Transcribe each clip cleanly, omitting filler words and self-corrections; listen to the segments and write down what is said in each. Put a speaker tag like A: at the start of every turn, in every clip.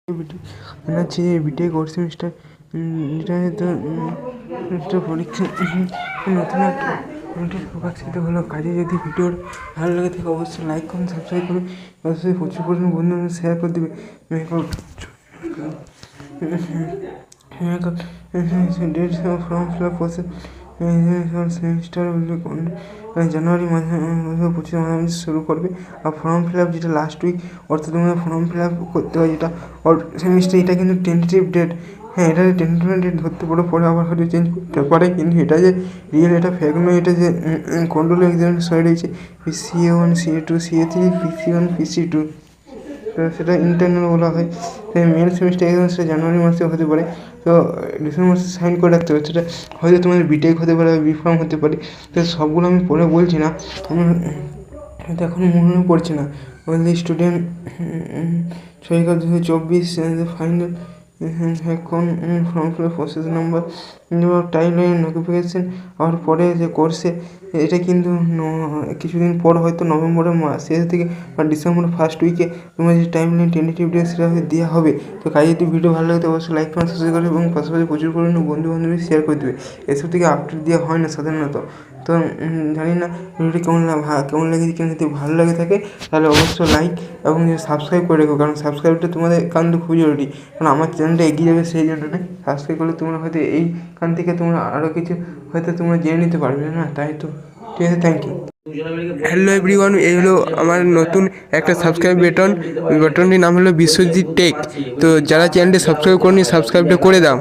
A: জানাচ্ছি যে B Tech fourth semester এটা পরীক্ষা নতুন একটা প্রকাশিত হলো। কাজে যদি ভিডিওর ভালো লাগে থাকে অবশ্যই লাইক করুন, সাবস্ক্রাইব করুন, অবশ্যই প্রচুর পরিমাণ বন্ধু শেয়ার করে দেবে। Form fill up process semester January মাসে 25 শুরু করবে। আর ফর্ম ফিল আপ যেটা লাস্ট উইক, অর্থাৎ তোমরা ফর্ম ফিল আপ করতে হয় যেটা সেমিস্টার, এটা কিন্তু টেন্টেটিভ ডেট। হ্যাঁ, এটা টেন্টেটিভ ডেট ধরতে পারো, পরে আবার হয়তো চেঞ্জ করতে পারে, কিন্তু এটা যে রিয়েল, এটা ফেক নয়। এটা যে কন্ট্রোল এক্সামিনেশন রয়েছে PCA1, CA2, CA3, PC1, PC2, তো সেটা ইন্টারনাল বলা হয়। মেন সেমিস্টার এক্সাম সেটা জানুয়ারি মাসে হতে পারে, তো ডিসেম্বর মাসে সাইন করে রাখতে হবে। সেটা হয়তো তোমাদের বিটেক হতে পারে, বিফার্ম হতে পারে। তো সবগুলো আমি পড়ে বলছি না, আমার হয়তো এখন মনে পড়ছে না। ওনলি স্টুডেন্ট 6/2024 ফাইনাল এখন form fill up process number, timeline, notification. আর পরে যে কোর্সে এটা কিন্তু কিছুদিন পর হয়তো নভেম্বরের শেষ দিকে বা ডিসেম্বরের ফার্স্ট উইকে তোমার যে টাইমলাইন টেন্টেটিভ ডেট সেটা দেওয়া হবে। তো কাজে যদি ভিডিও ভালো লাগে তো অবশ্যই লাইক করুন, সাবস্ক্রাইব করবে এবং পাশাপাশি প্রচুর পরিমাণে বন্ধু বান্ধবী শেয়ার করে দেবে। এসব থেকে আপডেট দেওয়া হয় না সাধারণত। তো জানি না ভিডিওটি কেমন লেগেছে, কিন্তু যদি ভালো লাগে থাকে তাহলে অবশ্যই লাইক এবং সাবস্ক্রাইব করে রেখো, কারণ সাবস্ক্রাইবটা তোমাদের একান্ত খুবই জরুরি। কারণ আমার চ্যানেলটা এগিয়ে যাবে সেই জন্য না, সাবস্ক্রাইব করলে তোমরা হয়তো এইখান থেকে তোমরা আরও কিছু হয়তো তোমরা জেনে নিতে পারবে না। তাই তো ঠিক আছে, থ্যাংক ইউ। হ্যালো এভরিওয়ান, এই হলো আমার নতুন একটা সাবস্ক্রাইব বাটনটির নাম হলো বিশ্বজিৎ টেক। তো যারা চ্যানেলটি সাবস্ক্রাইব করনি, সাবস্ক্রাইবটা করে দাও।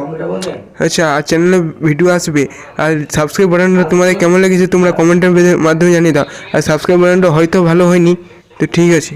A: আচ্ছা, আর চ্যানেলে ভিডিও আসবে। আর সাবস্ক্রাইব বাটনটা তোমাদের কেমন লেগেছে তোমরা কমেন্টের মাধ্যমে জানিয়ে দাও। আর সাবস্ক্রাইব বাটনটা হয়তো ভালো হয়নি, তো ঠিক আছে।